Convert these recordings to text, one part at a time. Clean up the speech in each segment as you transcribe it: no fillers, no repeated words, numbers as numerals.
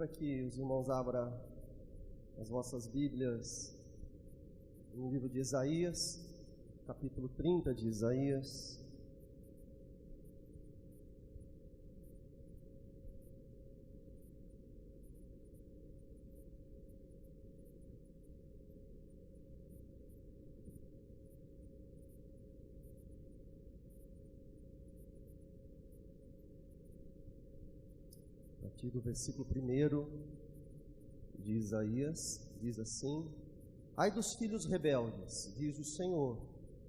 para que os irmãos abram as vossas Bíblias no livro de Isaías, capítulo 30 de Isaías. A partir do versículo 1 de Isaías, diz assim: Ai dos filhos rebeldes, diz o Senhor,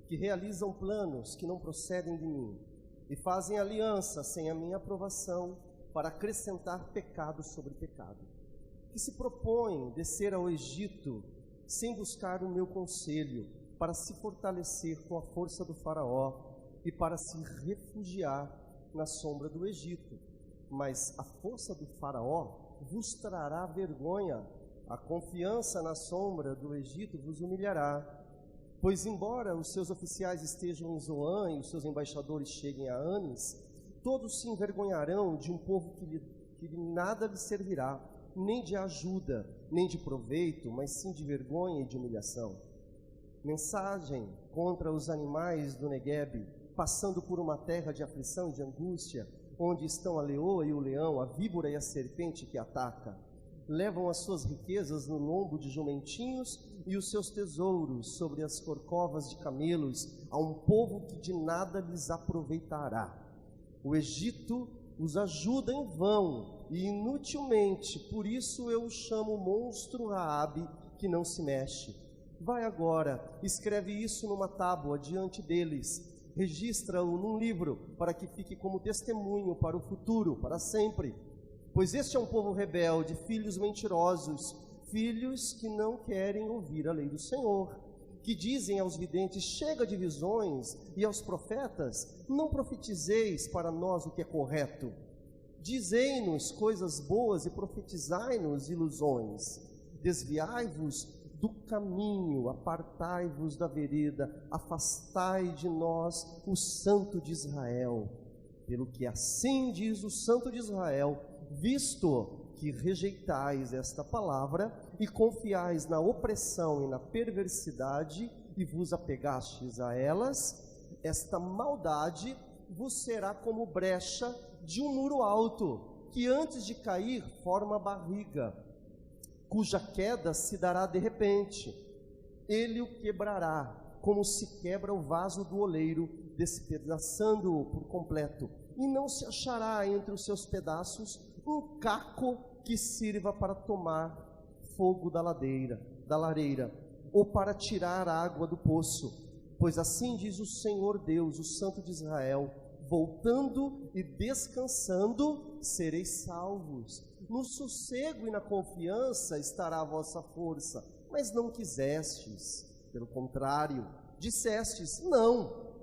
que realizam planos que não procedem de mim, e fazem aliança sem a minha aprovação, para acrescentar pecado sobre pecado, que se propõem descer ao Egito, sem buscar o meu conselho, para se fortalecer com a força do faraó, e para se refugiar na sombra do Egito. Mas a força do faraó vos trará vergonha, a confiança na sombra do Egito vos humilhará. Pois embora os seus oficiais estejam em Zoã e os seus embaixadores cheguem a Anis, todos se envergonharão de um povo que nada lhe servirá, nem de ajuda, nem de proveito, mas sim de vergonha e de humilhação. Mensagem contra os animais do Neguebe, passando por uma terra de aflição e de angústia, onde estão a leoa e o leão, a víbora e a serpente que ataca. Levam as suas riquezas no lombo de jumentinhos e os seus tesouros sobre as corcovas de camelos, a um povo que de nada lhes aproveitará. O Egito os ajuda em vão e inutilmente, por isso eu o chamo monstro Raabe, que não se mexe. Vai agora, escreve isso numa tábua diante deles, registra-o num livro, para que fique como testemunho para o futuro, para sempre. Pois este é um povo rebelde, filhos mentirosos, filhos que não querem ouvir a lei do Senhor, que dizem aos videntes: chega de visões, e aos profetas: não profetizeis para nós o que é correto. Dizei-nos coisas boas e profetizai-nos ilusões. Desviai-vos do caminho, apartai-vos da vereda, afastai de nós o Santo de Israel. Pelo que assim diz o Santo de Israel: visto que rejeitais esta palavra e confiais na opressão e na perversidade e vos apegastes a elas, esta maldade vos será como brecha de um muro alto, que antes de cair forma barriga, cuja queda se dará de repente. Ele o quebrará, como se quebra o vaso do oleiro, despedaçando-o por completo, e não se achará entre os seus pedaços um caco que sirva para tomar fogo da lareira, ou para tirar água do poço. Pois assim diz o Senhor Deus, o Santo de Israel: voltando e descansando, sereis salvos. No sossego e na confiança estará a vossa força, mas não quisestes. Pelo contrário, dissestes: não,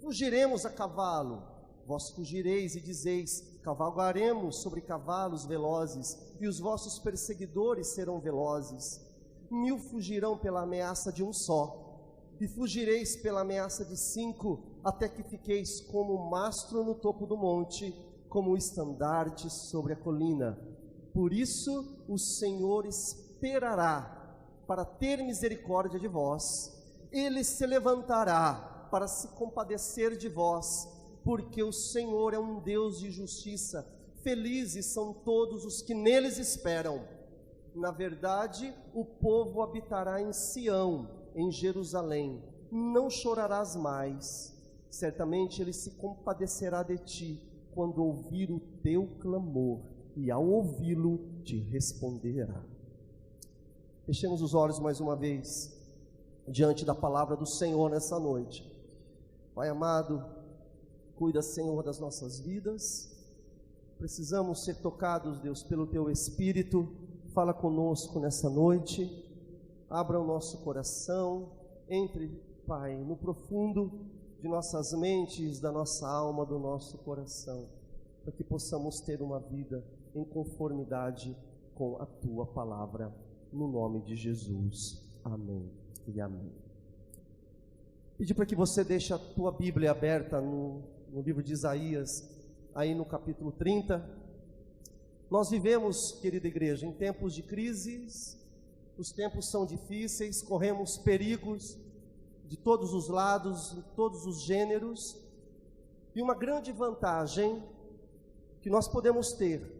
fugiremos a cavalo. Vós fugireis e dizeis: cavalgaremos sobre cavalos velozes, e os vossos perseguidores serão velozes. 1000 fugirão pela ameaça de um só, e fugireis pela ameaça de 5, até que fiqueis como o mastro no topo do monte, como o estandarte sobre a colina. Por isso o Senhor esperará para ter misericórdia de vós. Ele se levantará para se compadecer de vós, porque o Senhor é um Deus de justiça. Felizes são todos os que neles esperam. Na verdade, o povo habitará em Sião, em Jerusalém. Não chorarás mais. Certamente ele se compadecerá de ti quando ouvir o teu clamor, e ao ouvi-lo te responderá. Fechemos os olhos mais uma vez diante da palavra do Senhor nessa noite. Pai amado, cuida, Senhor, das nossas vidas. Precisamos ser tocados, Deus, pelo teu Espírito. Fala conosco nessa noite. Abra o nosso coração. Entre, Pai, no profundo de nossas mentes, da nossa alma, do nosso coração, para que possamos ter uma vida em conformidade com a tua palavra, no nome de Jesus. Amém e amém. Pedir para que você deixe a tua Bíblia aberta no livro de Isaías, aí no capítulo 30. Nós vivemos, querida igreja, em tempos de crises, os tempos são difíceis, corremos perigos de todos os lados, em todos os gêneros, e uma grande vantagem que nós podemos ter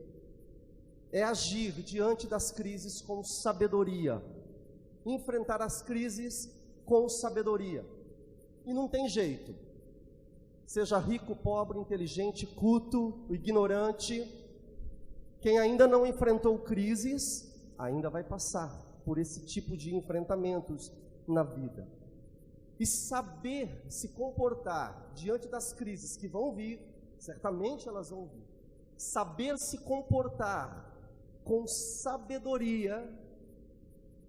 é agir diante das crises com sabedoria, enfrentar as crises com sabedoria. E não tem jeito, seja rico, pobre, inteligente, culto, ignorante, quem ainda não enfrentou crises, ainda vai passar por esse tipo de enfrentamentos na vida. E saber se comportar diante das crises que vão vir, certamente elas vão vir, saber se comportar com sabedoria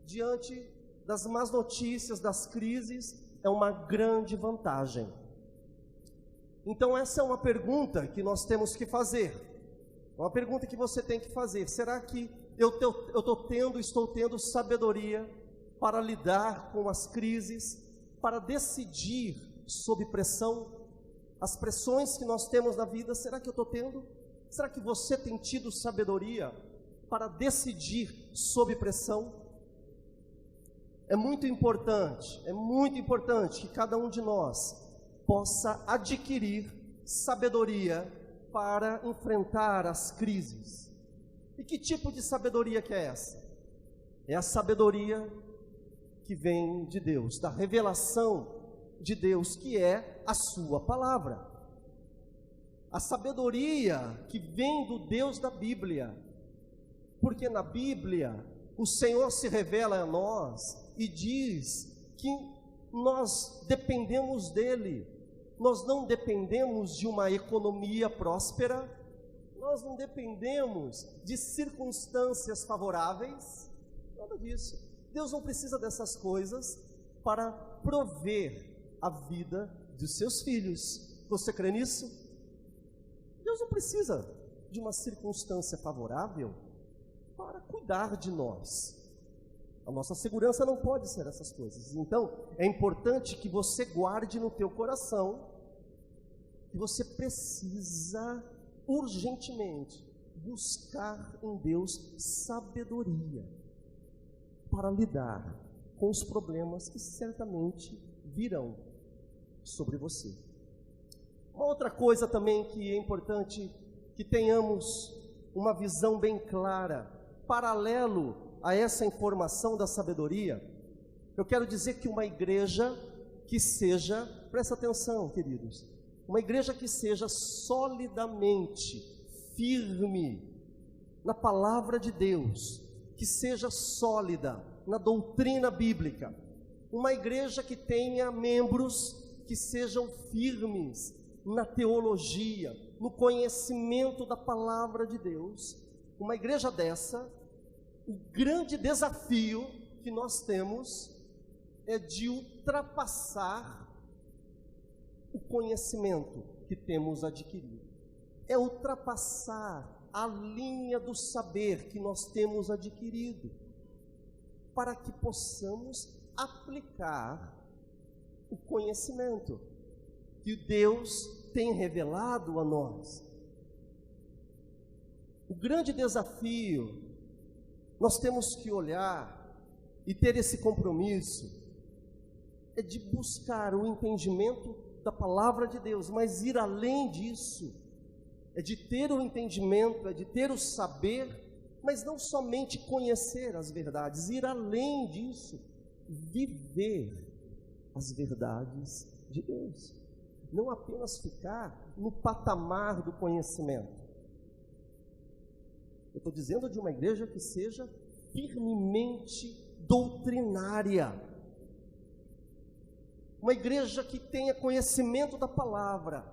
diante das más notícias, das crises, é uma grande vantagem. Então essa é uma pergunta que nós temos que fazer, uma pergunta que você tem que fazer: será que estou tendo sabedoria para lidar com as crises, para decidir sob pressão? As pressões que nós temos na vida, será que eu estou tendo? Será que você tem tido sabedoria para decidir sob pressão? É muito importante que cada um de nós possa adquirir sabedoria para enfrentar as crises. E que tipo de sabedoria que é essa? É a sabedoria que vem de Deus, da revelação de Deus, que é a sua palavra. A sabedoria que vem do Deus da Bíblia, porque na Bíblia o Senhor se revela a nós e diz que nós dependemos dEle. Nós não dependemos de uma economia próspera, nós não dependemos de circunstâncias favoráveis, nada disso. Deus não precisa dessas coisas para prover a vida dos seus filhos. Você crê nisso? Deus não precisa de uma circunstância favorável para cuidar de nós. A nossa segurança não pode ser essas coisas. Então, é importante que você guarde no teu coração que você precisa urgentemente buscar em Deus sabedoria para lidar com os problemas que certamente virão sobre você. Uma outra coisa também que é importante que tenhamos uma visão bem clara, paralelo a essa informação da sabedoria, eu quero dizer que uma igreja que seja, presta atenção, queridos, uma igreja que seja solidamente firme na palavra de Deus, que seja sólida na doutrina bíblica, uma igreja que tenha membros que sejam firmes na teologia, no conhecimento da palavra de Deus. Uma igreja dessa, o grande desafio que nós temos é de ultrapassar o conhecimento que temos adquirido, é ultrapassar a linha do saber que nós temos adquirido, para que possamos aplicar o conhecimento que Deus tem revelado a nós. O grande desafio, nós temos que olhar e ter esse compromisso, é de buscar o entendimento da palavra de Deus, mas ir além disso, é de ter o entendimento, é de ter o saber, mas não somente conhecer as verdades, ir além disso, viver as verdades de Deus, não apenas ficar no patamar do conhecimento. Eu estou dizendo de uma igreja que seja firmemente doutrinária, uma igreja que tenha conhecimento da palavra.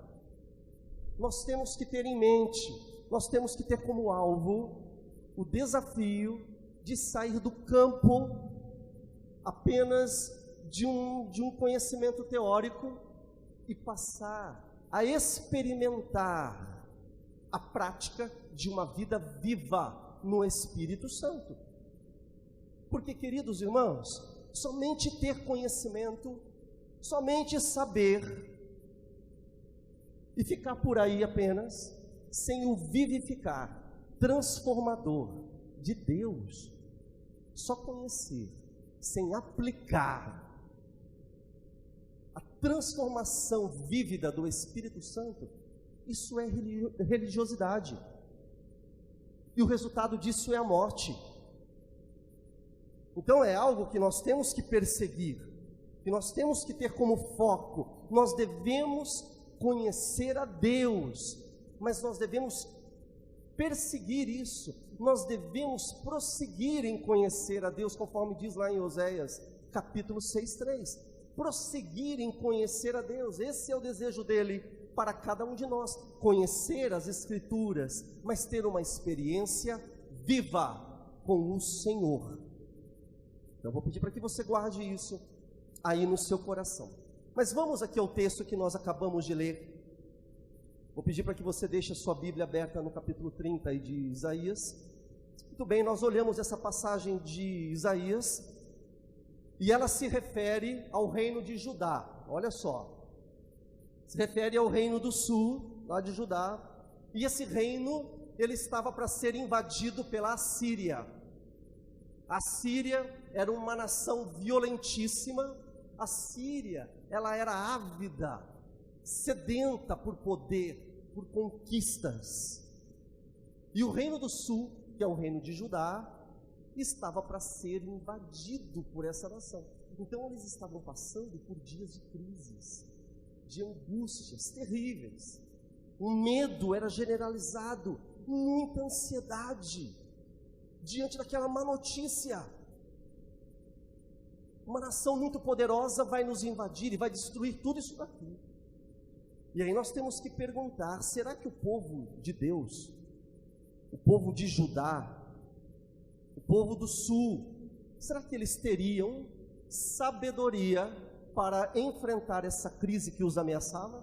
Nós temos que ter em mente, nós temos que ter como alvo o desafio de sair do campo apenas de um conhecimento teórico e passar a experimentar a prática de uma vida viva no Espírito Santo. Porque, queridos irmãos, somente ter conhecimento, somente saber e ficar por aí apenas, sem o vivificar, transformador de Deus, só conhecer, sem aplicar a transformação vívida do Espírito Santo, isso é religiosidade. E o resultado disso é a morte. Então é algo que nós temos que perseguir, que nós temos que ter como foco. Nós devemos conhecer a Deus, mas nós devemos perseguir isso, nós devemos prosseguir em conhecer a Deus, conforme diz lá em Oséias, capítulo 6:3. Prosseguir em conhecer a Deus, esse é o desejo dele para cada um de nós, conhecer as Escrituras, mas ter uma experiência viva com o Senhor. Então eu vou pedir para que você guarde isso aí no seu coração. Mas vamos aqui ao texto que nós acabamos de ler. Vou pedir para que você deixe a sua Bíblia aberta no capítulo 30 aí de Isaías. Muito bem, nós olhamos essa passagem de Isaías e ela se refere ao reino de Judá. Olha só, se refere ao reino do sul, lá de Judá. E esse reino, ele estava para ser invadido pela Assíria. A Síria era uma nação violentíssima. A Síria, ela era ávida, sedenta por poder, por conquistas. E o reino do sul, que é o reino de Judá, estava para ser invadido por essa nação. Então eles estavam passando por dias de crises, de angústias terríveis. O medo era generalizado, muita ansiedade diante daquela má notícia. Uma nação muito poderosa vai nos invadir e vai destruir tudo isso daqui. E aí nós temos que perguntar, será que o povo de Deus, o povo de Judá, o povo do sul, será que eles teriam sabedoria para enfrentar essa crise que os ameaçava?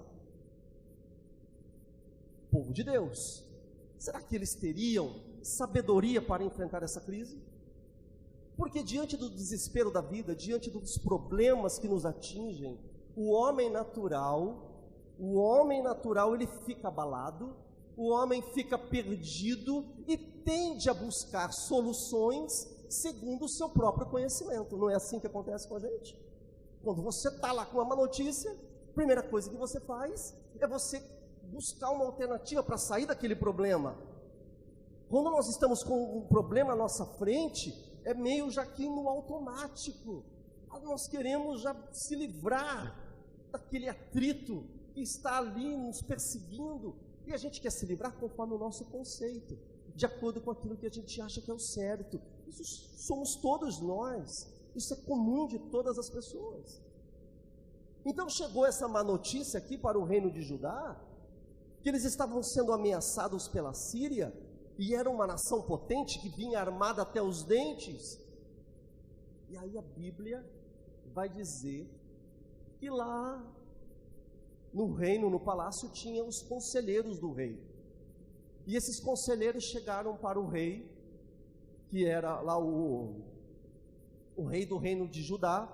O povo de Deus, será que eles teriam sabedoria para enfrentar essa crise? Porque diante do desespero da vida, diante dos problemas que nos atingem, o homem natural ele fica abalado, o homem fica perdido e tende a buscar soluções segundo o seu próprio conhecimento. Não é assim que acontece com a gente? Quando você está lá com uma má notícia, a primeira coisa que você faz é você buscar uma alternativa para sair daquele problema. Quando nós estamos com um problema à nossa frente, é meio já que no automático. Nós queremos já se livrar daquele atrito que está ali nos perseguindo, e a gente quer se livrar conforme o nosso conceito, de acordo com aquilo que a gente acha que é o certo. Isso somos todos nós, isso é comum de todas as pessoas. Então chegou essa má notícia aqui para o reino de Judá, que eles estavam sendo ameaçados pela Síria, e era uma nação potente que vinha armada até os dentes. E aí a Bíblia vai dizer que lá no reino, no palácio, tinha os conselheiros do rei. E esses conselheiros chegaram para o rei, que era lá o rei do reino de Judá,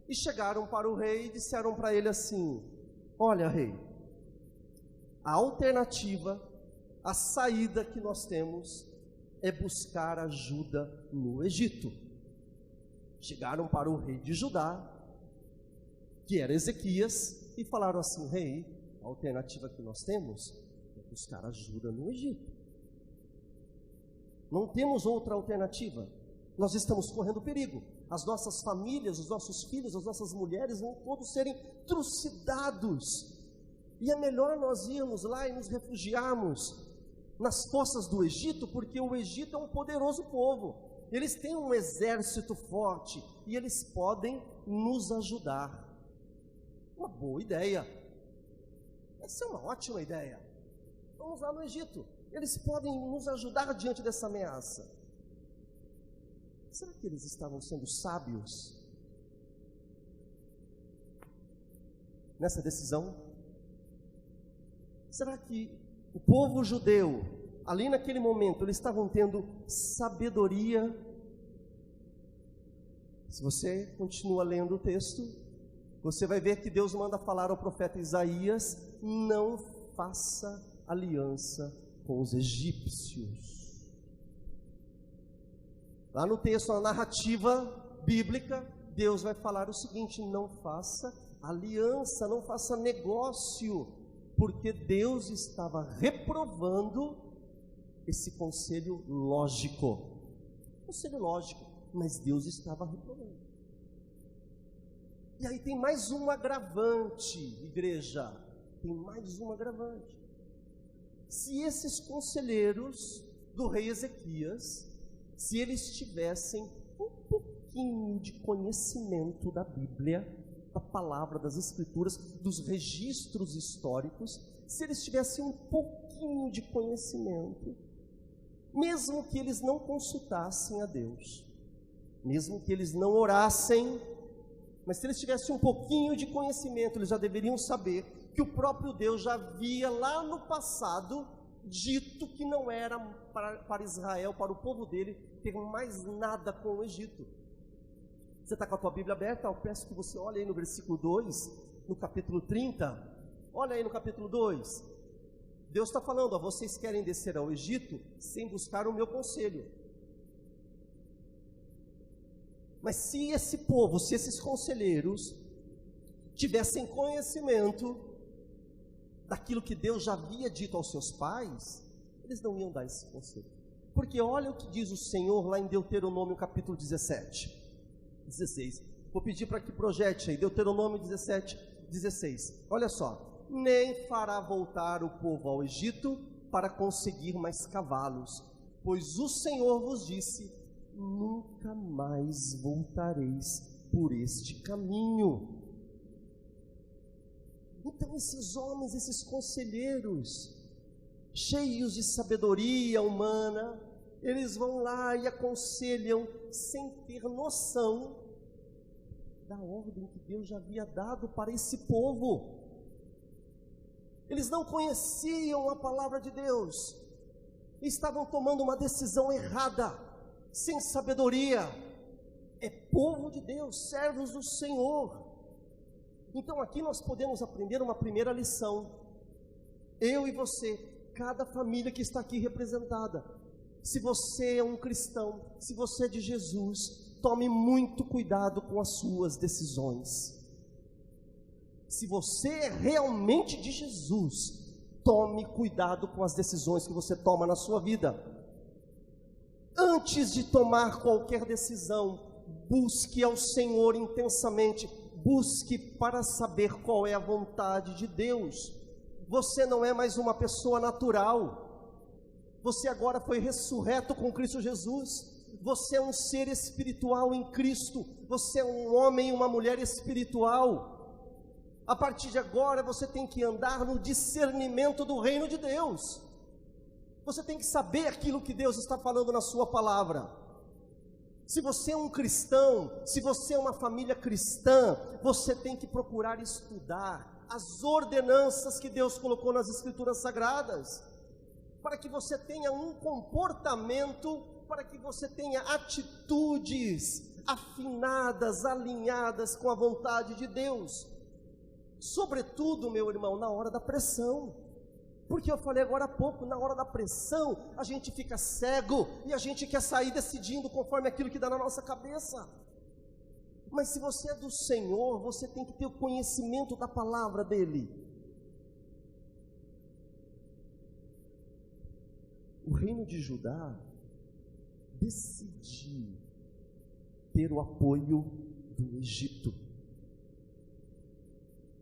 e chegaram para o rei e disseram para ele assim: olha, rei, a alternativa, a saída que nós temos é buscar ajuda no Egito. Chegaram para o rei de Judá, que era Ezequias, e falaram assim: rei, a alternativa que nós temos é buscar ajuda no Egito. Não temos outra alternativa. Nós estamos correndo perigo. As nossas famílias, os nossos filhos, as nossas mulheres vão todos serem trucidados. E é melhor nós irmos lá e nos refugiarmos nas forças do Egito, porque o Egito é um poderoso povo. Eles têm um exército forte e eles podem nos ajudar. Uma boa ideia. Essa é uma ótima ideia. Vamos lá no Egito. Eles podem nos ajudar diante dessa ameaça. Será que eles estavam sendo sábios nessa decisão? Será que o povo judeu, ali naquele momento, eles estavam tendo sabedoria? Se você continua lendo o texto, você vai ver que Deus manda falar ao profeta Isaías: não faça aliança com os egípcios. Lá no texto, na narrativa bíblica, Deus vai falar o seguinte: não faça aliança, não faça negócio, porque Deus estava reprovando esse conselho lógico. Conselho lógico, mas Deus estava reprovando. E aí tem mais um agravante, igreja, tem mais um agravante. Se esses conselheiros do rei Ezequias, se eles tivessem um pouquinho de conhecimento da Bíblia, da palavra, das escrituras, dos registros históricos, se eles tivessem um pouquinho de conhecimento, mesmo que eles não consultassem a Deus, mesmo que eles não orassem, mas se eles tivessem um pouquinho de conhecimento, eles já deveriam saber que o próprio Deus já havia lá no passado dito que não era para Israel, para o povo dele, ter mais nada com o Egito. Você está com a tua Bíblia aberta? Eu peço que você olhe aí no versículo 2, no capítulo 30, olha aí no capítulo 2, Deus está falando: vocês querem descer ao Egito sem buscar o meu conselho. Mas se esse povo, se esses conselheiros tivessem conhecimento daquilo que Deus já havia dito aos seus pais, eles não iam dar esse conselho. Porque olha o que diz o Senhor lá em Deuteronômio capítulo 16. Vou pedir para que projete aí, Deuteronômio 17, 16. Olha só: nem fará voltar o povo ao Egito para conseguir mais cavalos, pois o Senhor vos disse: nunca mais voltareis por este caminho. Então esses homens, esses conselheiros, cheios de sabedoria humana, eles vão lá e aconselham sem ter noção da ordem que Deus já havia dado para esse povo. Eles não conheciam a palavra de Deus, estavam tomando uma decisão errada, sem sabedoria. É povo de Deus, servos do Senhor. Então aqui nós podemos aprender uma primeira lição. Eu e você, cada família que está aqui representada, se você é um cristão, se você é de Jesus, tome muito cuidado com as suas decisões. Se você é realmente de Jesus, tome cuidado com as decisões que você toma na sua vida. Antes de tomar qualquer decisão, busque ao Senhor intensamente, busque para saber qual é a vontade de Deus. Você não é mais uma pessoa natural, você agora foi ressurreto com Cristo Jesus, você é um ser espiritual em Cristo, você é um homem e uma mulher espiritual. A partir de agora você tem que andar no discernimento do reino de Deus. Você tem que saber aquilo que Deus está falando na sua palavra. Se você é um cristão, se você é uma família cristã, você tem que procurar estudar as ordenanças que Deus colocou nas Escrituras Sagradas, para que você tenha um comportamento, para que você tenha atitudes afinadas, alinhadas com a vontade de Deus. Sobretudo, meu irmão, na hora da pressão. Porque eu falei agora há pouco, na hora da pressão, a gente fica cego e a gente quer sair decidindo conforme aquilo que dá na nossa cabeça. Mas se você é do Senhor, você tem que ter o conhecimento da palavra dEle. O reino de Judá decidiu ter o apoio do Egito.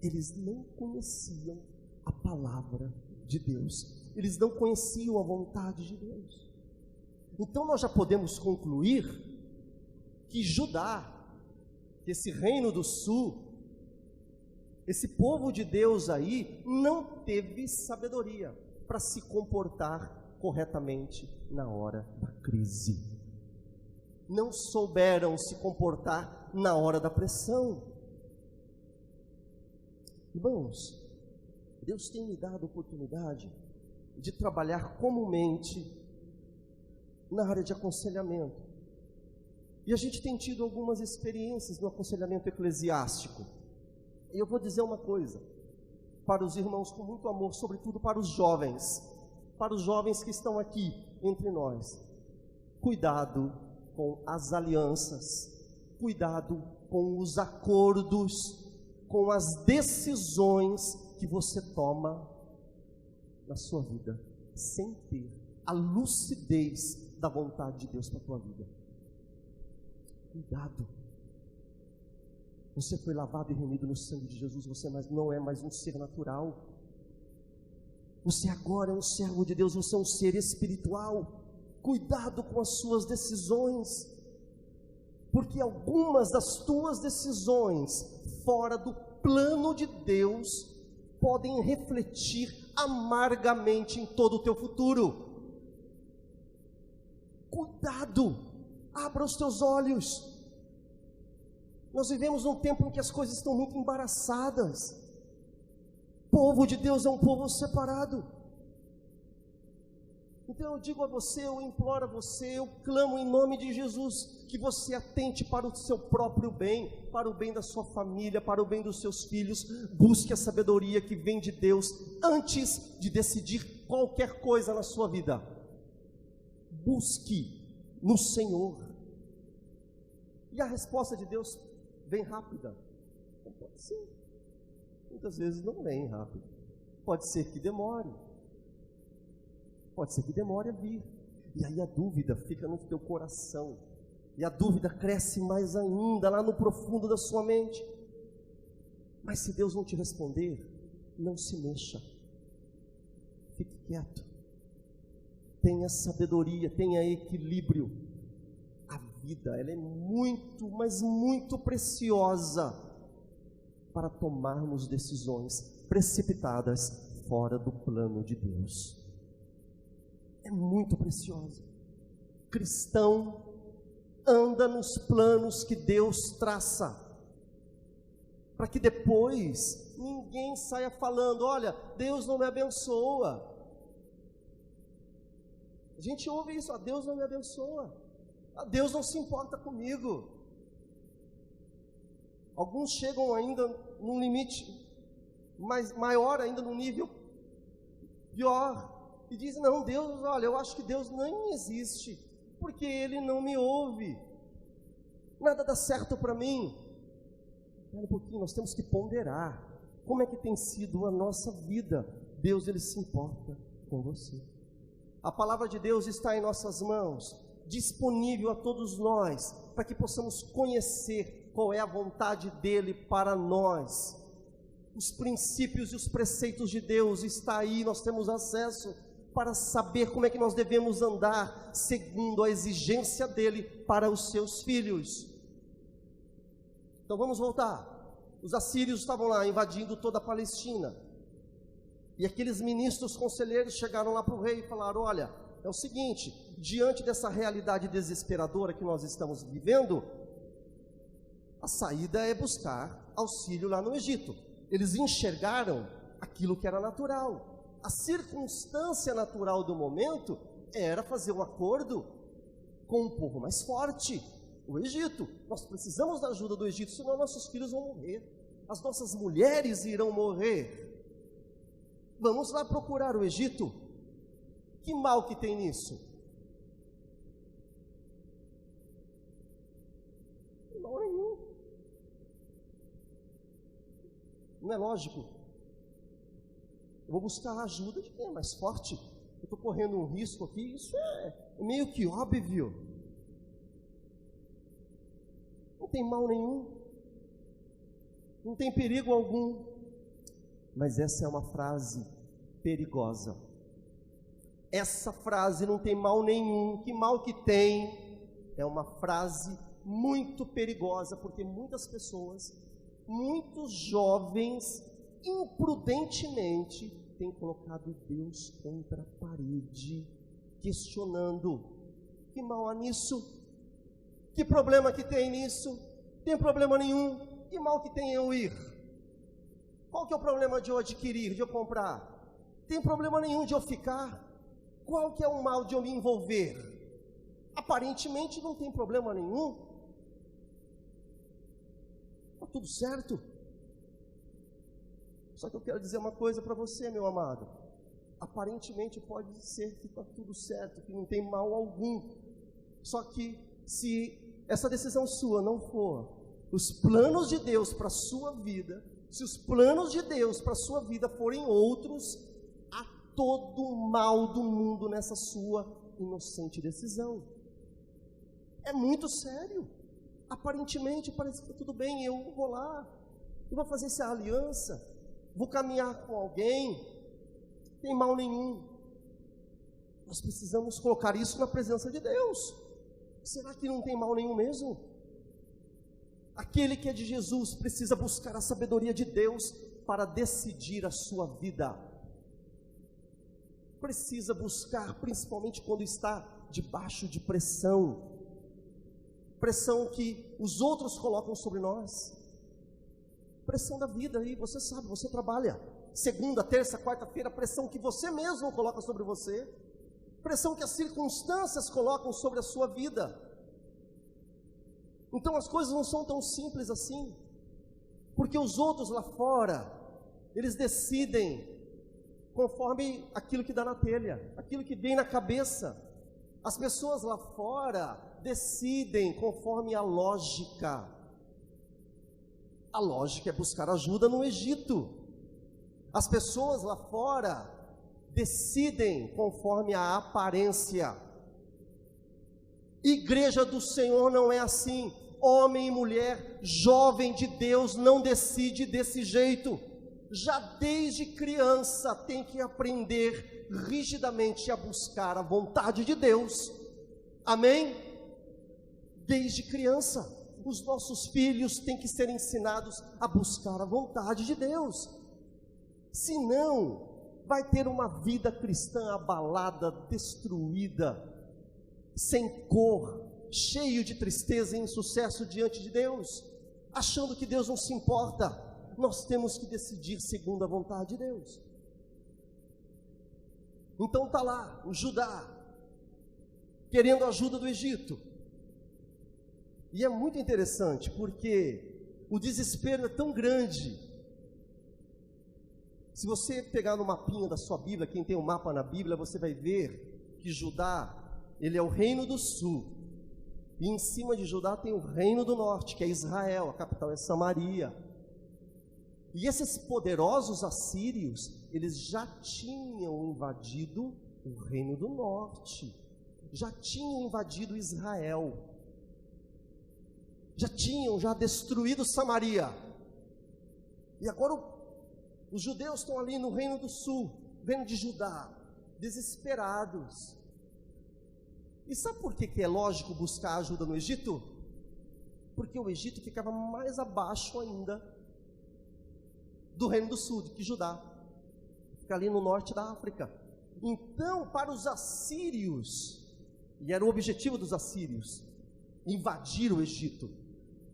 Eles não conheciam a palavra de Deus, eles não conheciam a vontade de Deus. Então nós já podemos concluir que Judá, esse reino do sul, esse povo de Deus aí, não teve sabedoria para se comportar corretamente na hora da crise. Não souberam se comportar na hora da pressão. Irmãos, Deus tem me dado a oportunidade de trabalhar comumente na área de aconselhamento. E a gente tem tido algumas experiências no aconselhamento eclesiástico. E eu vou dizer uma coisa para os irmãos com muito amor, sobretudo para os jovens que estão aqui entre nós. Cuidado com as alianças, cuidado com os acordos, com as decisões que você toma na sua vida, sem ter a lucidez da vontade de Deus para a tua vida. Cuidado. Você foi lavado e remido no sangue de Jesus, você não é mais um ser natural. Você agora é um servo de Deus, você é um ser espiritual. Cuidado com as suas decisões, porque algumas das tuas decisões fora do plano de Deus podem refletir amargamente em todo o teu futuro. Cuidado, abra os teus olhos. Nós vivemos num tempo em que as coisas estão muito embaraçadas. O povo de Deus é um povo separado. Então eu digo a você, eu imploro a você, eu clamo em nome de Jesus, que você atente para o seu próprio bem, para o bem da sua família, para o bem dos seus filhos. Busque a sabedoria que vem de Deus antes de decidir qualquer coisa na sua vida. Busque no Senhor. E a resposta de Deus vem rápida? Não pode ser. Muitas vezes não vem rápido. Pode ser que demore. Pode ser que demore a vir. E aí a dúvida fica no teu coração. E a dúvida cresce mais ainda lá no profundo da sua mente. Mas se Deus não te responder, não se mexa. Fique quieto. Tenha sabedoria, tenha equilíbrio. A vida, ela é muito, mas muito preciosa para tomarmos decisões precipitadas fora do plano de Deus. É muito preciosa. Cristão anda nos planos que Deus traça, para que depois ninguém saia falando: olha, Deus não me abençoa. A gente ouve isso: Deus não me abençoa, Deus não se importa comigo. Alguns chegam ainda num limite maior, ainda num nível pior, e dizem: não, Deus, olha, eu acho que Deus nem existe, porque Ele não me ouve, nada dá certo para mim. Espera um pouquinho, nós temos que ponderar como é que tem sido a nossa vida. Deus, Ele se importa com você. A palavra de Deus está em nossas mãos, disponível a todos nós, para que possamos conhecer qual é a vontade dEle para nós. Os princípios e os preceitos de Deus está aí, nós temos acesso para saber como é que nós devemos andar segundo a exigência dEle para os seus filhos. Então vamos voltar. Os assírios estavam lá invadindo toda a Palestina, e aqueles ministros conselheiros chegaram lá para o rei e falaram: olha, é o seguinte, diante dessa realidade desesperadora que nós estamos vivendo, a saída é buscar auxílio lá no Egito. Eles enxergaram aquilo que era natural. A circunstância natural do momento era fazer um acordo com um povo mais forte, o Egito. Nós precisamos da ajuda do Egito, senão nossos filhos vão morrer, as nossas mulheres irão morrer. Vamos lá procurar o Egito. Que mal que tem nisso? Mal nenhum. Não é lógico? Eu vou buscar a ajuda de quem é mais forte. Eu estou correndo um risco aqui, isso é meio que óbvio. Não tem mal nenhum, não tem perigo algum. Mas essa é uma frase perigosa. Essa frase não tem mal nenhum, que mal que tem, é uma frase muito perigosa, porque muitas pessoas, muitos jovens, imprudentemente, têm colocado Deus contra a parede, questionando: que mal há nisso? Que problema que tem nisso? Tem problema nenhum. Que mal que tem eu ir? Qual que é o problema de eu adquirir, de eu comprar? Tem problema nenhum de eu ficar? Qual que é o mal de eu me envolver? Aparentemente não tem problema nenhum. Está tudo certo. Só que eu quero dizer uma coisa para você, meu amado. Aparentemente pode ser que está tudo certo, que não tem mal algum. Só que se essa decisão sua não for os planos de Deus para a sua vida, se os planos de Deus para a sua vida forem outros, há todo o mal do mundo nessa sua inocente decisão. É muito sério. Aparentemente parece que está tudo bem, eu vou lá, eu vou fazer essa aliança, vou caminhar com alguém, não tem mal nenhum. Nós precisamos colocar isso na presença de Deus. Será que não tem mal nenhum mesmo? Aquele que é de Jesus precisa buscar a sabedoria de Deus para decidir a sua vida. Precisa buscar, principalmente quando está debaixo de pressão. Pressão que os outros colocam sobre nós. Pressão da vida aí, você sabe, você trabalha. Segunda, terça, quarta-feira, pressão que você mesmo coloca sobre você. Pressão que as circunstâncias colocam sobre a sua vida. Então as coisas não são tão simples assim, porque os outros lá fora, eles decidem conforme aquilo que dá na telha, aquilo que vem na cabeça. As pessoas lá fora decidem conforme a lógica. A lógica é buscar ajuda no Egito. As pessoas lá fora decidem conforme a aparência. Igreja do Senhor não é assim. Homem e mulher, jovem de Deus, não decide desse jeito. Já desde criança tem que aprender rigidamente a buscar a vontade de Deus. Amém? Desde criança, os nossos filhos têm que ser ensinados a buscar a vontade de Deus. Senão, vai ter uma vida cristã abalada, destruída, sem cor, cheio de tristeza e insucesso diante de Deus, achando que Deus não se importa. Nós temos que decidir segundo a vontade de Deus. Então está lá o Judá, querendo a ajuda do Egito. E é muito interessante, porque o desespero é tão grande. Se você pegar no mapinha da sua Bíblia, quem tem um mapa na Bíblia, você vai ver que Judá, ele é o reino do sul, e em cima de Judá tem o reino do norte, que é Israel, a capital é Samaria. E esses poderosos assírios, eles já tinham invadido o reino do norte, já tinham invadido Israel, já destruído Samaria. E agora os judeus estão ali no reino do sul, vendo de Judá, desesperados. E sabe por que é lógico buscar ajuda no Egito? Porque o Egito ficava mais abaixo ainda do reino do sul, que Judá. Fica ali no norte da África. Então, para os assírios, e era o objetivo dos assírios, invadir o Egito.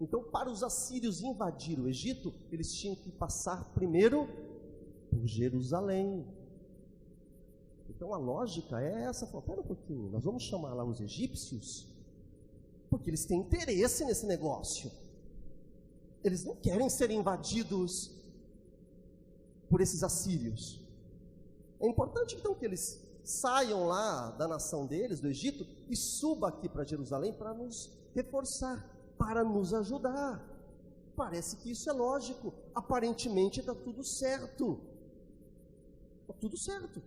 Então, para os assírios invadir o Egito, eles tinham que passar primeiro por Jerusalém. Então a lógica é essa, espera um pouquinho, nós vamos chamar lá os egípcios, porque eles têm interesse nesse negócio, eles não querem ser invadidos por esses assírios. É importante então que eles saiam lá da nação deles, do Egito, e subam aqui para Jerusalém para nos reforçar, para nos ajudar. Parece que isso é lógico, aparentemente está tudo certo, está tudo certo.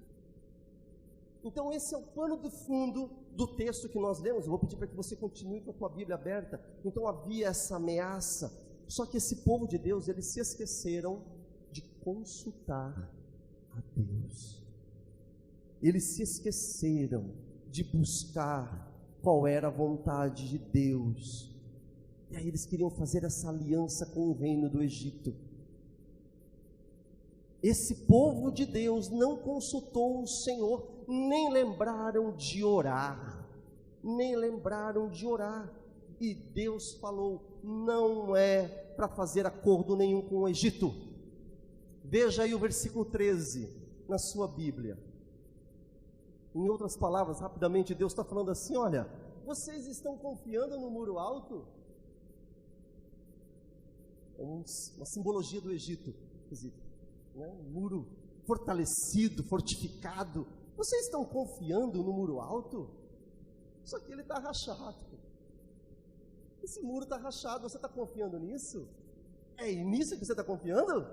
Então esse é o pano de fundo do texto que nós lemos. Eu vou pedir para que você continue com a tua Bíblia aberta. Então havia essa ameaça, só que esse povo de Deus, eles se esqueceram de consultar a Deus. Eles se esqueceram de buscar qual era a vontade de Deus. E aí eles queriam fazer essa aliança com o reino do Egito. Esse povo de Deus não consultou o Senhor, nem lembraram de orar, e Deus falou, não é para fazer acordo nenhum com o Egito. Veja aí o versículo 13, na sua Bíblia. Em outras palavras, rapidamente, Deus está falando assim, olha, vocês estão confiando no muro alto? É uma simbologia do Egito, quer dizer, um muro fortalecido, fortificado. Vocês estão confiando no muro alto? Só que ele está rachado. Esse muro está rachado, você está confiando nisso? É nisso que você está confiando?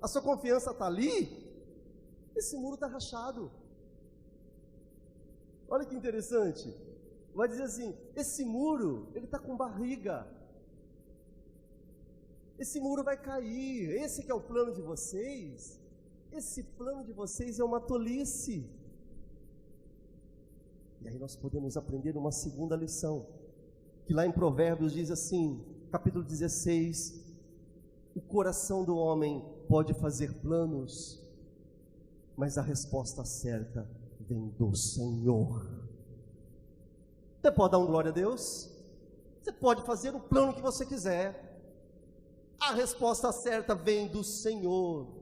A sua confiança está ali? Esse muro está rachado. Olha que interessante. Vai dizer assim, esse muro, ele está com barriga. Esse muro vai cair. Esse que é o plano de vocês. Esse plano de vocês é uma tolice. E aí nós podemos aprender uma segunda lição, que lá em Provérbios diz assim, capítulo 16, o coração do homem pode fazer planos, mas a resposta certa vem do Senhor. Você pode dar um glória a Deus? Você pode fazer o plano que você quiser. A resposta certa vem do Senhor.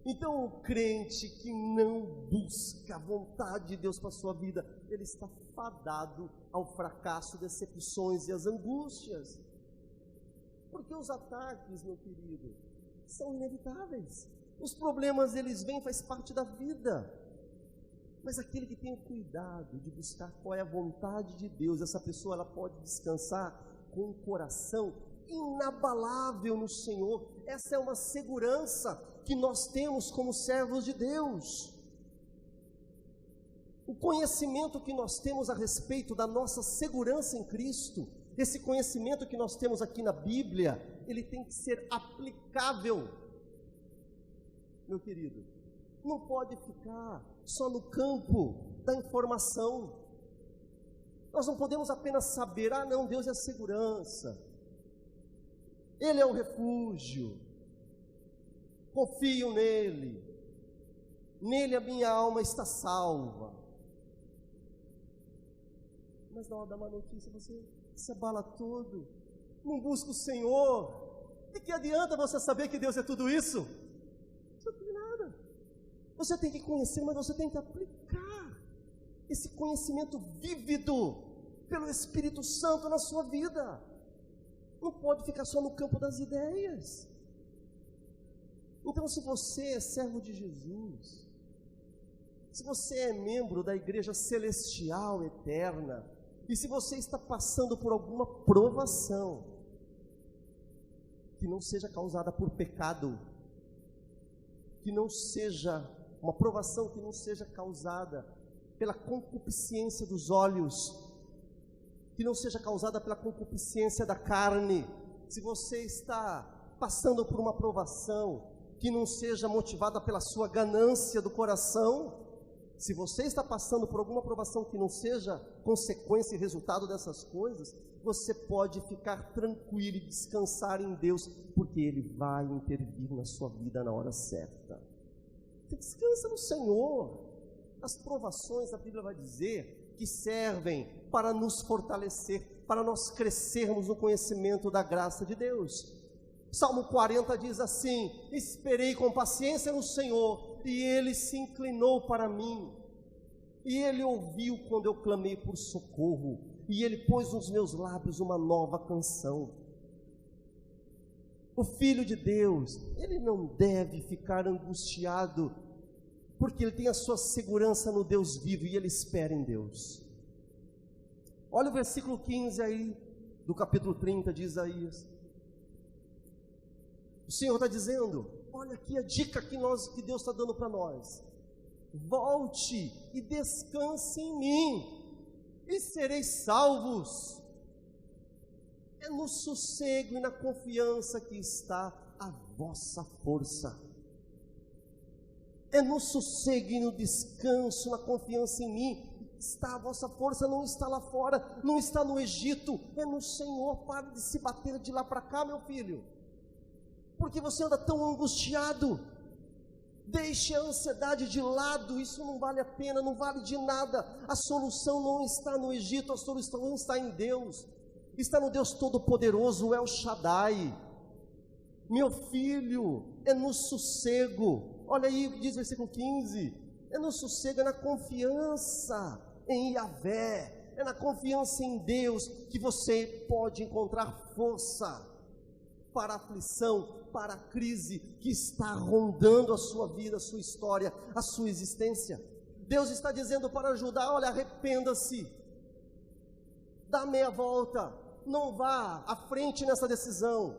Então, o crente que não busca a vontade de Deus para a sua vida, ele está fadado ao fracasso, decepções e às angústias. Porque os ataques, meu querido, são inevitáveis. Os problemas, eles vêm, faz parte da vida. Mas aquele que tem o cuidado de buscar qual é a vontade de Deus, essa pessoa ela pode descansar com o coração inabalável no Senhor. Essa é uma segurança que nós temos como servos de Deus. O conhecimento que nós temos a respeito da nossa segurança em Cristo, esse conhecimento que nós temos aqui na Bíblia, ele tem que ser aplicável, meu querido. Não pode ficar só no campo da informação. Nós não podemos apenas saber, não, Deus é a segurança, Ele é o refúgio, confio nele, nele a minha alma está salva. Mas na hora da má notícia você se abala todo, não busca o Senhor. De que adianta você saber que Deus é tudo isso? Você não tem nada. Você tem que conhecer, mas você tem que aplicar esse conhecimento vívido pelo Espírito Santo na sua vida. Não pode ficar só no campo das ideias. Então, se você é servo de Jesus, se você é membro da igreja celestial eterna, e se você está passando por alguma provação, que não seja causada por pecado, que não seja uma provação que não seja causada pela concupiscência dos olhos, que não seja causada pela concupiscência da carne, se você está passando por uma provação que não seja motivada pela sua ganância do coração, se você está passando por alguma provação que não seja consequência e resultado dessas coisas, você pode ficar tranquilo e descansar em Deus, porque Ele vai intervir na sua vida na hora certa. Você descansa no Senhor. As provações, a Bíblia vai dizer, que servem para nos fortalecer, para nós crescermos no conhecimento da graça de Deus. Salmo 40 diz assim: esperei com paciência no Senhor, e Ele se inclinou para mim, e Ele ouviu quando eu clamei por socorro, e Ele pôs nos meus lábios uma nova canção. O Filho de Deus, ele não deve ficar angustiado, porque ele tem a sua segurança no Deus vivo, e ele espera em Deus. Olha o versículo 15 aí, do capítulo 30 de Isaías. O Senhor está dizendo, olha aqui a dica que Deus está dando para nós: volte e descanse em mim, e sereis salvos. É no sossego e na confiança que está a vossa força. É no sossego e no descanso, na confiança em mim, está a vossa força. Não está lá fora, não está no Egito, é no Senhor. Pare de se bater de lá para cá, meu filho. Porque você anda tão angustiado? Deixe a ansiedade de lado, isso não vale a pena, não vale de nada. A solução não está no Egito, a solução não está em Deus, está no Deus Todo-Poderoso, El Shaddai. Meu filho, é no sossego. Olha aí o que diz o versículo 15: é no sossego, é na confiança em Yahvé, é na confiança em Deus que você pode encontrar força para a aflição, para a crise que está rondando a sua vida, a sua história, a sua existência. Deus está dizendo para ajudar: olha, arrependa-se, dá meia volta, não vá à frente nessa decisão.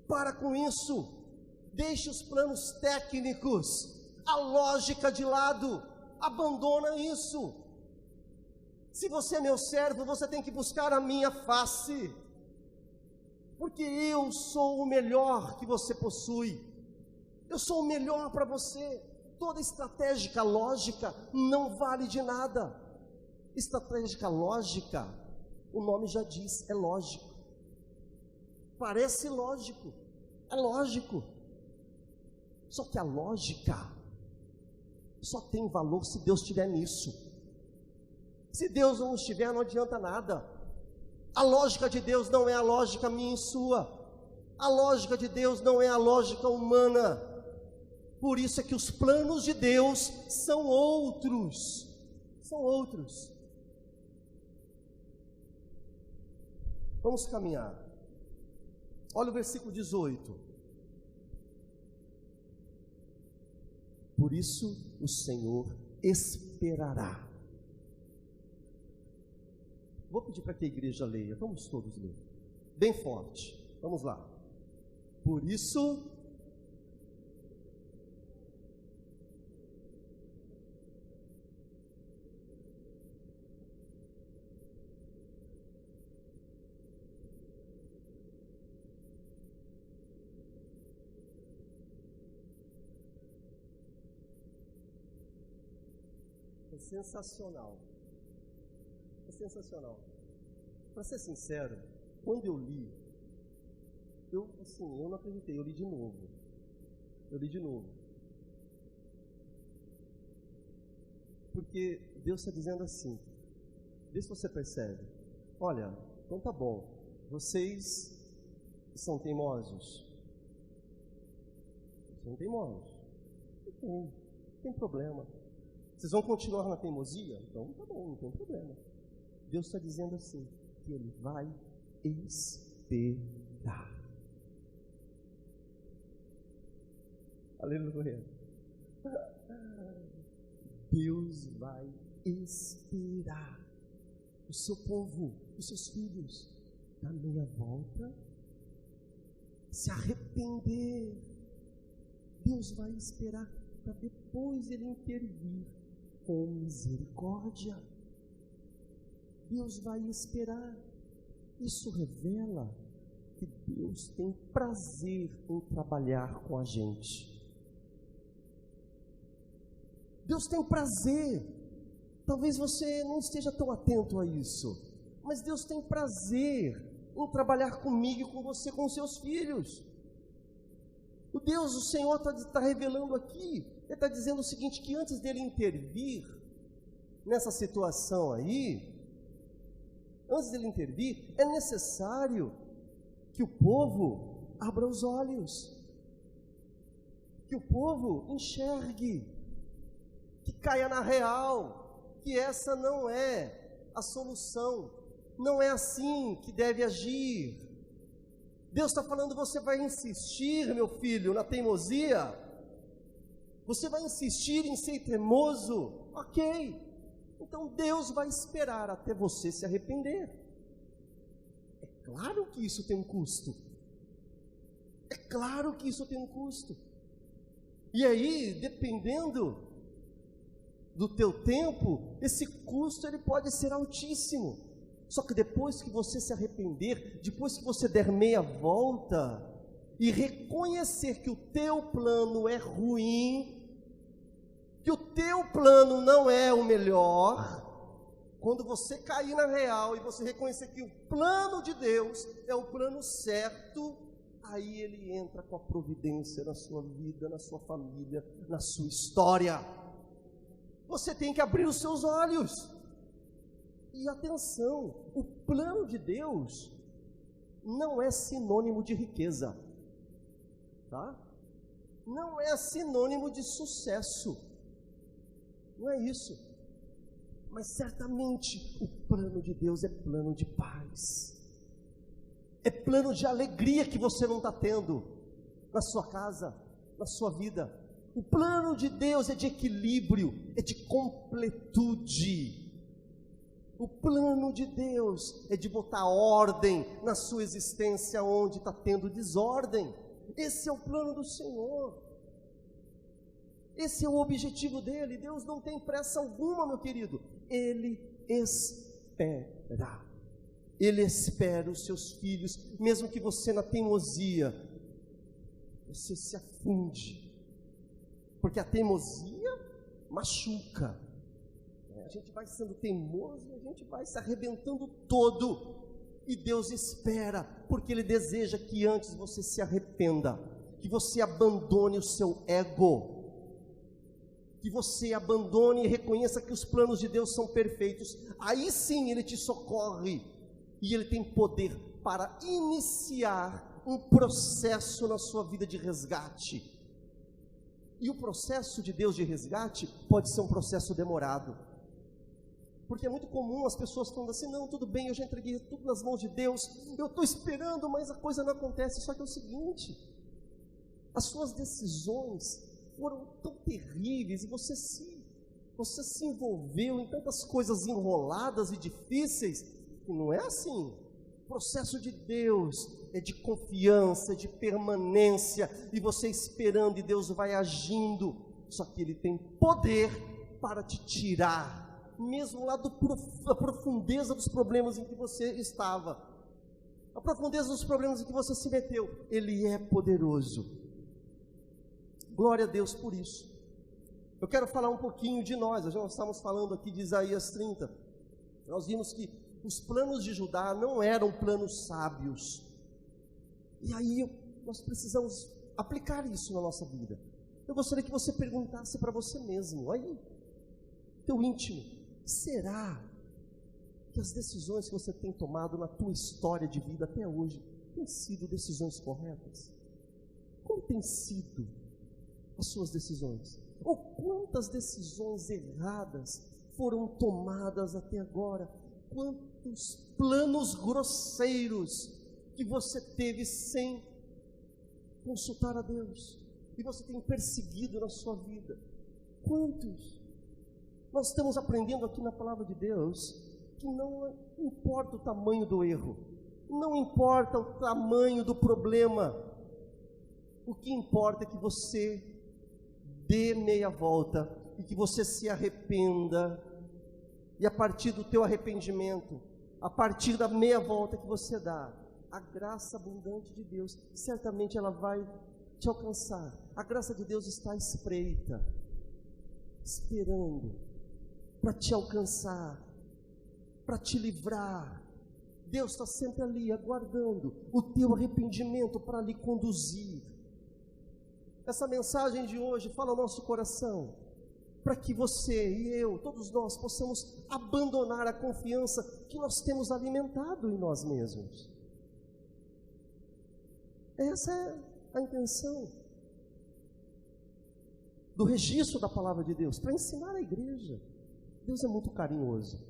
Para com isso. Deixe os planos técnicos, a lógica de lado. Abandona isso. Se você é meu servo, você tem que buscar a minha face, porque eu sou o melhor que você possui. Eu sou o melhor para você. Toda estratégia lógica não vale de nada. Estratégia lógica, o nome já diz, é lógico. Parece lógico, é lógico. Só que a lógica só tem valor se Deus estiver nisso. Se Deus não estiver, não adianta nada. A lógica de Deus não é a lógica minha e sua. A lógica de Deus não é a lógica humana. Por isso é que os planos de Deus são outros. São outros. Vamos caminhar. Olha o versículo 18. Por isso o Senhor esperará. Vou pedir para que a igreja leia. Vamos todos ler. Bem forte. Vamos lá. Por isso é sensacional. É sensacional. Para ser sincero, quando eu li, eu não acreditei, eu li de novo. Porque Deus está dizendo assim, vê se você percebe. Olha, então tá bom, vocês são teimosos. São teimosos. Não tem problema. Vocês vão continuar na teimosia? Então tá bom, não tem problema. Deus está dizendo assim, que Ele vai esperar. Aleluia. Deus vai esperar o seu povo, os seus filhos, dar meia volta, se arrepender. Deus vai esperar para depois Ele intervir com misericórdia. Deus vai esperar. Isso revela que Deus tem prazer em trabalhar com a gente. Deus tem prazer. Talvez você não esteja tão atento a isso, mas Deus tem prazer em trabalhar comigo e com você, com seus filhos. O Senhor está revelando aqui, Ele está dizendo o seguinte, que antes dele intervir nessa situação aí, é necessário que o povo abra os olhos, que o povo enxergue, que caia na real, que essa não é a solução, não é assim que deve agir. Deus está falando, você vai insistir, meu filho, na teimosia? Você vai insistir em ser teimoso? Ok. Então Deus vai esperar até você se arrepender. É claro que isso tem um custo. É claro que isso tem um custo. E aí, dependendo do teu tempo, esse custo ele pode ser altíssimo. Só que depois que você se arrepender, depois que você der meia volta e reconhecer que o teu plano é ruim, que o teu plano não é o melhor, quando você cair na real e você reconhecer que o plano de Deus é o plano certo, aí Ele entra com a providência na sua vida, na sua família, na sua história. Você tem que abrir os seus olhos. E atenção, o plano de Deus não é sinônimo de riqueza, tá? Não é sinônimo de sucesso, não é isso. Mas certamente o plano de Deus é plano de paz, é plano de alegria que você não está tendo na sua casa, na sua vida. O plano de Deus é de equilíbrio, é de completude. O plano de Deus é de botar ordem na sua existência onde está tendo desordem. Esse é o plano do Senhor. Esse é o objetivo dele. Deus não tem pressa alguma, meu querido. Ele espera. Ele espera os seus filhos, mesmo que você na teimosia, você se afunde. Porque a teimosia machuca. A gente vai sendo teimoso e a gente vai se arrebentando todo. E Deus espera, porque Ele deseja que antes você se arrependa, que você abandone o seu ego, que você abandone e reconheça que os planos de Deus são perfeitos. Aí sim Ele te socorre e Ele tem poder para iniciar um processo na sua vida de resgate. E o processo de Deus de resgate pode ser um processo demorado. Porque é muito comum as pessoas falando assim, não, tudo bem, eu já entreguei tudo nas mãos de Deus, eu estou esperando, mas a coisa não acontece. Só que é o seguinte, as suas decisões foram tão terríveis, e você se envolveu em tantas coisas enroladas e difíceis, que não é assim. O processo de Deus é de confiança, é de permanência, e você esperando, e Deus vai agindo, só que Ele tem poder para te tirar, mesmo lá da profundeza dos problemas em que você estava, a profundeza dos problemas em que você se meteu. Ele é poderoso. Glória a Deus por isso. Eu quero falar um pouquinho de nós estamos falando aqui de Isaías 30, nós vimos que os planos de Judá não eram planos sábios, e aí nós precisamos aplicar isso na nossa vida. Eu gostaria que você perguntasse para você mesmo, aí, teu íntimo, será que as decisões que você tem tomado na tua história de vida até hoje têm sido decisões corretas? Como têm sido as suas decisões? Ou quantas decisões erradas foram tomadas até agora? Quantos planos grosseiros que você teve sem consultar a Deus, e você tem perseguido na sua vida? Quantos? Nós estamos aprendendo aqui na palavra de Deus que não importa o tamanho do erro, não importa o tamanho do problema, o que importa é que você dê meia volta e que você se arrependa, e a partir do teu arrependimento, a partir da meia volta que você dá, a graça abundante de Deus, certamente ela vai te alcançar. A graça de Deus está à espreita, esperando para te alcançar, para te livrar. Deus está sempre ali, aguardando o teu arrependimento para lhe conduzir. Essa mensagem de hoje fala ao nosso coração, para que você e eu, todos nós, possamos abandonar a confiança que nós temos alimentado em nós mesmos. Essa é a intenção do registro da palavra de Deus, para ensinar a igreja. Deus é muito carinhoso.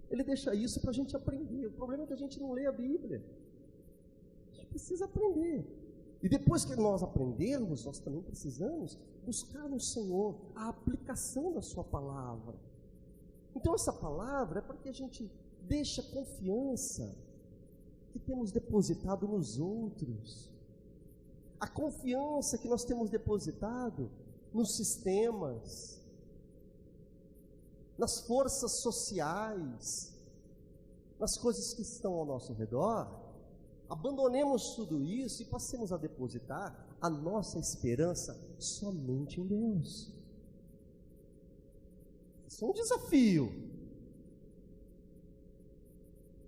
Ele deixa isso para a gente aprender. O problema é que a gente não lê a Bíblia. A gente precisa aprender. E depois que nós aprendermos, nós também precisamos buscar no Senhor a aplicação da sua palavra. Então essa palavra é para que a gente deixe a confiança que temos depositado nos outros. A confiança que nós temos depositado nos sistemas, nas forças sociais, nas coisas que estão ao nosso redor. Abandonemos tudo isso e passemos a depositar a nossa esperança somente em Deus. Isso é um desafio.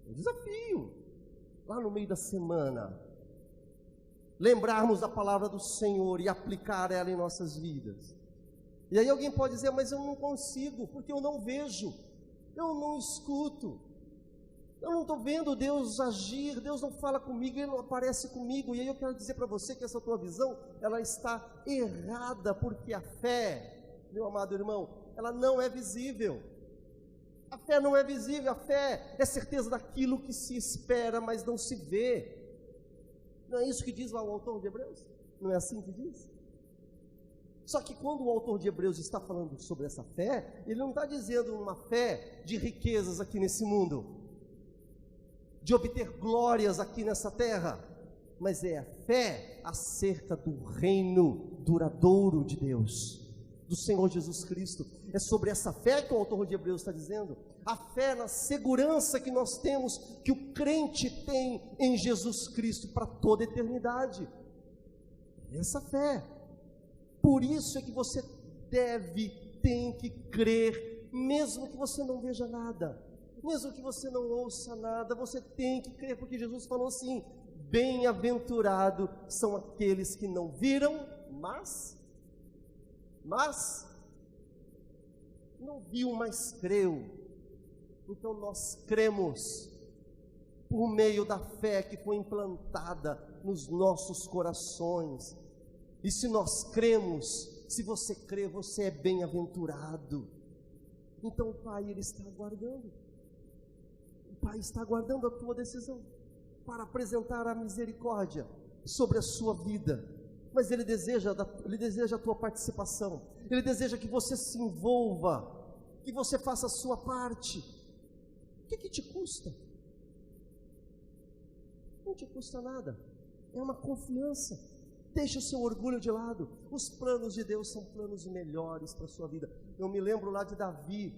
Um desafio. Lá no meio da semana, lembrarmos da palavra do Senhor e aplicar ela em nossas vidas. E aí alguém pode dizer, mas eu não consigo, porque eu não vejo, eu não escuto, eu não estou vendo Deus agir, Deus não fala comigo, Ele não aparece comigo. E aí eu quero dizer para você que essa tua visão, ela está errada, porque a fé, meu amado irmão, ela não é visível. A fé não é visível, a fé é certeza daquilo que se espera, mas não se vê. Não é isso que diz lá o autor de Hebreus? Não é assim que diz? Só que quando o autor de Hebreus está falando sobre essa fé, ele não está dizendo uma fé de riquezas aqui nesse mundo, de obter glórias aqui nessa terra, mas é a fé acerca do reino duradouro de Deus, do Senhor Jesus Cristo. É sobre essa fé que o autor de Hebreus está dizendo, a fé na segurança que nós temos, que o crente tem em Jesus Cristo para toda a eternidade. Essa fé. Por isso é que você tem que crer, mesmo que você não veja nada, mesmo que você não ouça nada, você tem que crer, porque Jesus falou assim: bem-aventurado são aqueles que não viram, mas não viu, mas creu. Então nós cremos por meio da fé que foi implantada nos nossos corações. E se nós cremos, se você crê, você é bem-aventurado. Então o Pai, Ele está aguardando. O Pai está aguardando a tua decisão para apresentar a misericórdia sobre a sua vida. Mas Ele deseja a tua participação. Ele deseja que você se envolva, que você faça a sua parte. O que te custa? Não te custa nada. É uma confiança. Deixa o seu orgulho de lado. Os planos de Deus são planos melhores para a sua vida. Eu me lembro lá de Davi.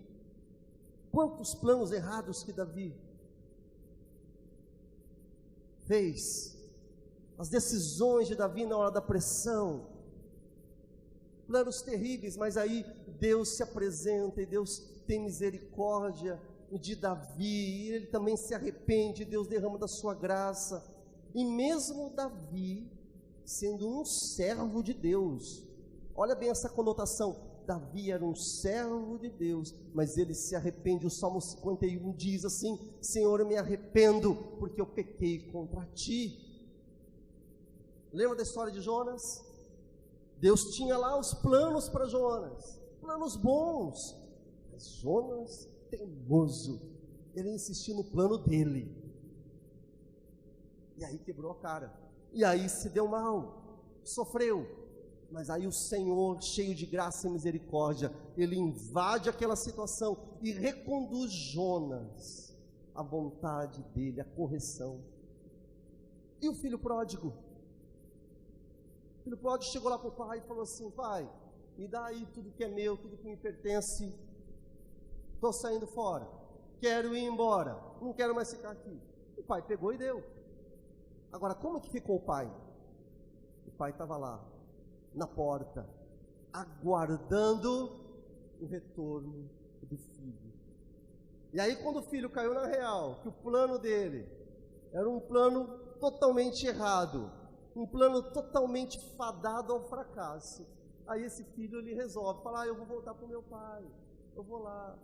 Quantos planos errados que Davi fez. As decisões de Davi na hora da pressão. Planos terríveis, mas aí Deus se apresenta e Deus tem misericórdia de Davi. E ele também se arrepende, Deus derrama da sua graça. E mesmo Davi, sendo um servo de Deus, olha bem essa conotação, Davi era um servo de Deus, mas ele se arrepende. O Salmo 51 diz assim: Senhor, eu me arrependo, porque eu pequei contra ti. Lembra da história de Jonas? Deus tinha lá os planos para Jonas, planos bons, mas Jonas, teimoso, ele insistiu no plano dele, e aí quebrou a cara. E aí se deu mal, sofreu, mas aí o Senhor, cheio de graça e misericórdia, Ele invade aquela situação e reconduz Jonas à vontade dele, à correção. E o filho pródigo? O filho pródigo chegou lá para o pai e falou assim: pai, me dá aí tudo que é meu, tudo que me pertence, estou saindo fora, quero ir embora, não quero mais ficar aqui. O pai pegou e deu. Agora, como que ficou o pai? O pai estava lá, na porta, aguardando o retorno do filho. E aí, quando o filho caiu na real, que o plano dele era um plano totalmente errado, um plano totalmente fadado ao fracasso, aí esse filho, ele resolve, falar: eu vou voltar para o meu pai, eu vou lá.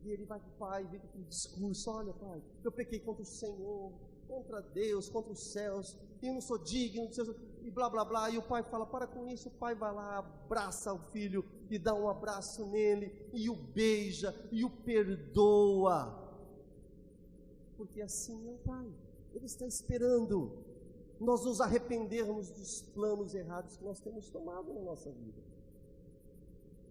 E ele vai para o pai, vem com aquele discurso: olha, pai, eu pequei contra o Senhor, contra Deus, contra os céus, e eu não sou digno, e blá blá blá. E o pai fala: para com isso. O pai vai lá, abraça o filho e dá um abraço nele, e o beija, e o perdoa, porque assim é o pai. Ele está esperando nós nos arrependermos dos planos errados que nós temos tomado na nossa vida.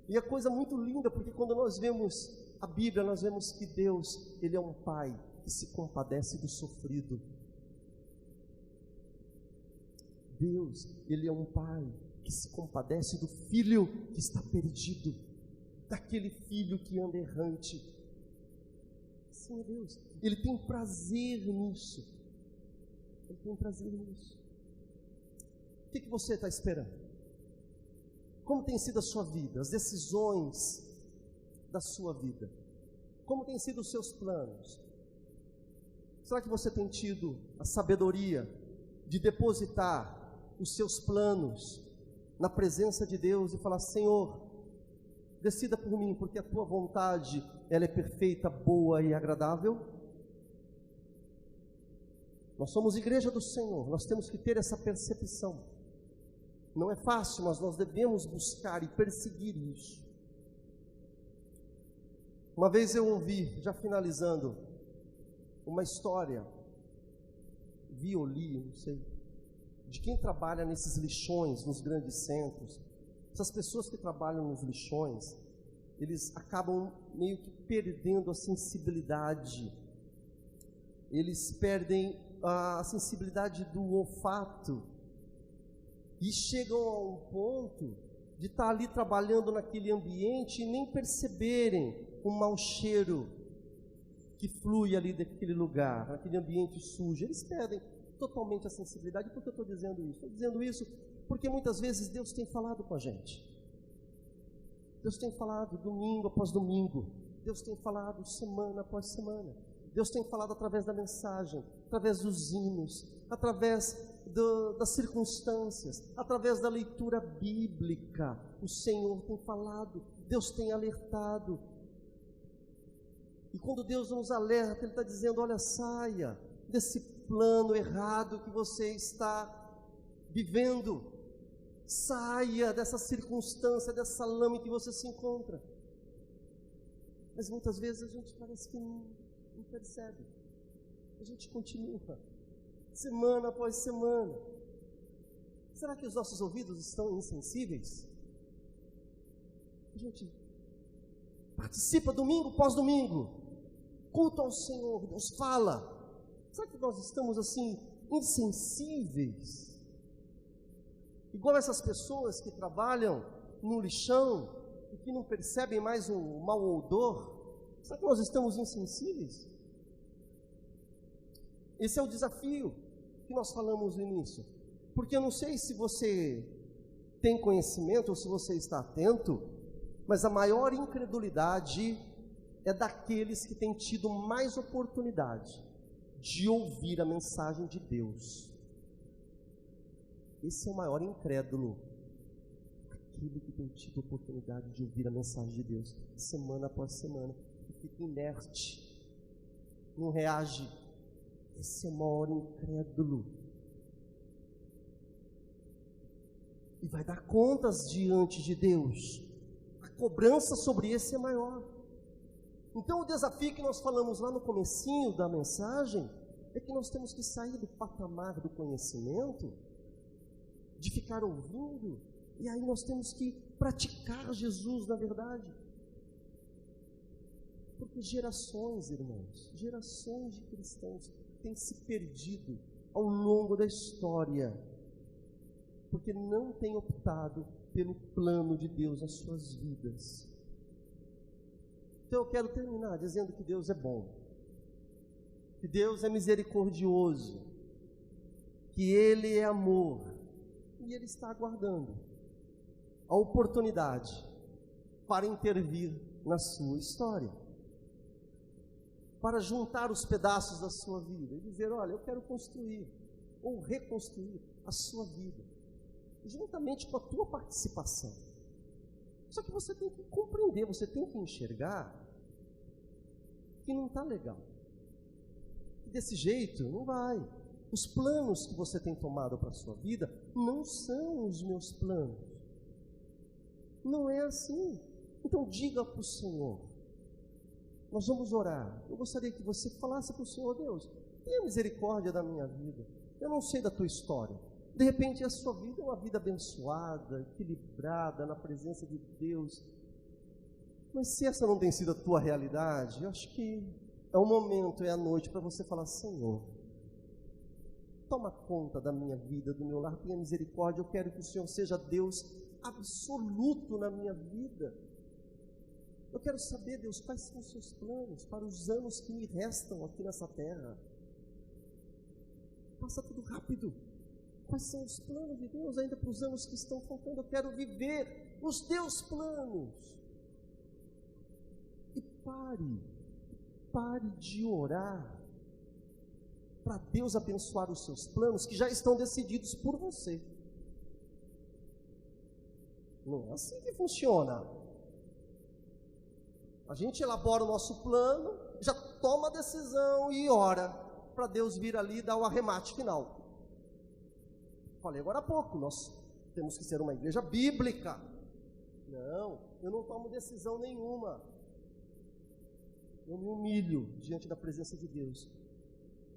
E é coisa muito linda, porque quando nós vemos a Bíblia, nós vemos que Deus, Ele é um pai que se compadece do sofrido. Deus, Ele é um pai que se compadece do filho que está perdido, daquele filho que anda errante. Sim, Deus, Ele tem prazer nisso. Ele tem prazer nisso. O que você está esperando? Como tem sido a sua vida, as decisões da sua vida? Como tem sido os seus planos? Será que você tem tido a sabedoria de depositar os seus planos na presença de Deus e falar: Senhor, decida por mim, porque a tua vontade, ela é perfeita, boa e agradável? Nós somos igreja do Senhor, nós temos que ter essa percepção. Não é fácil, mas nós devemos buscar e perseguir isso. Uma vez eu ouvi, já finalizando, uma história, vi ou li, não sei, de quem trabalha nesses lixões, nos grandes centros, Essas pessoas que trabalham nos lixões, eles acabam meio que perdendo a sensibilidade. Eles perdem a sensibilidade do olfato e chegam a um ponto de estar ali trabalhando naquele ambiente e nem perceberem o mau cheiro que flui ali daquele lugar, naquele ambiente sujo. Eles perdem totalmente a sensibilidade. Por que eu estou dizendo isso? Estou dizendo isso porque muitas vezes Deus tem falado com a gente. Deus tem falado domingo após domingo. Deus tem falado semana após semana. Deus tem falado através da mensagem, através dos hinos, através das circunstâncias, através da leitura bíblica. O Senhor tem falado, Deus tem alertado. E quando Deus nos alerta, Ele está dizendo: olha, saia desse plano errado que você está vivendo. Saia dessa circunstância, dessa lama em que você se encontra. Mas muitas vezes a gente parece que não percebe. A gente continua, semana após semana. Será que os nossos ouvidos estão insensíveis? A gente participa domingo após domingo, culto ao Senhor, Deus fala. Será que nós estamos assim, insensíveis? Igual essas pessoas que trabalham no lixão e que não percebem mais o mau odor. Será que nós estamos insensíveis? Esse é o desafio que nós falamos no início. Porque eu não sei se você tem conhecimento ou se você está atento, mas a maior incredulidade é daqueles que têm tido mais oportunidade de ouvir a mensagem de Deus. Esse é o maior incrédulo, aquele que tem tido oportunidade de ouvir a mensagem de Deus, semana após semana, e fica inerte, não reage. Esse é o maior incrédulo, e vai dar contas diante de Deus. A cobrança sobre esse é maior. Então o desafio que nós falamos lá no comecinho da mensagem é que nós temos que sair do patamar do conhecimento, de ficar ouvindo, e aí nós temos que praticar Jesus na verdade. Porque gerações, irmãos, gerações de cristãos têm se perdido ao longo da história, porque não têm optado pelo plano de Deus nas suas vidas. Então eu quero terminar dizendo que Deus é bom, que Deus é misericordioso, que Ele é amor, e Ele está aguardando a oportunidade para intervir na sua história, para juntar os pedaços da sua vida e dizer: olha, eu quero construir ou reconstruir a sua vida, juntamente com a tua participação. Só que você tem que compreender, você tem que enxergar que não está legal, que desse jeito não vai. Os planos que você tem tomado para a sua vida não são os meus planos. Não é assim. Então diga para o Senhor. Nós vamos orar. Eu gostaria que você falasse para o Senhor: Deus, tenha misericórdia da minha vida. Eu não sei da tua história. De repente a sua vida é uma vida abençoada, equilibrada, na presença de Deus. Mas se essa não tem sido a tua realidade, eu acho que é o momento, é a noite para você falar: Senhor, toma conta da minha vida, do meu lar, tenha misericórdia. Eu quero que o Senhor seja Deus absoluto na minha vida. Eu quero saber, Deus, quais são os seus planos para os anos que me restam aqui nessa terra. Passa tudo rápido. Quais são os planos de Deus ainda para os anos que estão faltando? Eu quero viver os teus planos. E pare de orar para Deus abençoar os seus planos que já estão decididos por você. Não é assim que funciona. A gente elabora o nosso plano, já toma a decisão e ora para Deus vir ali e dar o arremate final. Falei agora há pouco, nós temos que ser uma igreja bíblica. Não, eu não tomo decisão nenhuma. Eu me humilho diante da presença de Deus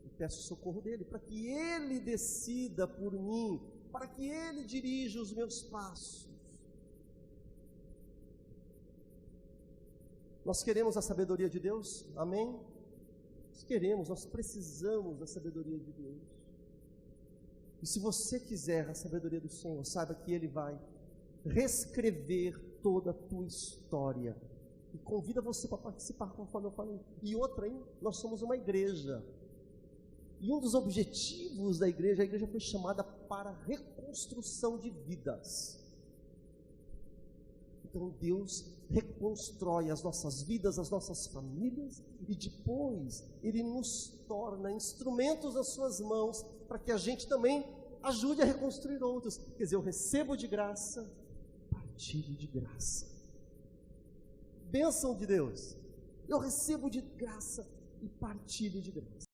e peço o socorro dEle, para que Ele decida por mim, para que Ele dirija os meus passos. Nós queremos a sabedoria de Deus? Amém? Nós queremos, nós precisamos da sabedoria de Deus. E se você quiser a sabedoria do Senhor, saiba que Ele vai reescrever toda a tua história. E convida você para participar, conforme eu falei. E outra, hein? Nós somos uma igreja. E um dos objetivos da igreja, a igreja foi chamada para a reconstrução de vidas. Então Deus reconstrói as nossas vidas, as nossas famílias, e depois Ele nos torna instrumentos nas suas mãos, para que a gente também ajude a reconstruir outros. Quer dizer, eu recebo de graça, partilho de graça. Bênção de Deus, eu recebo de graça e partilho de graça.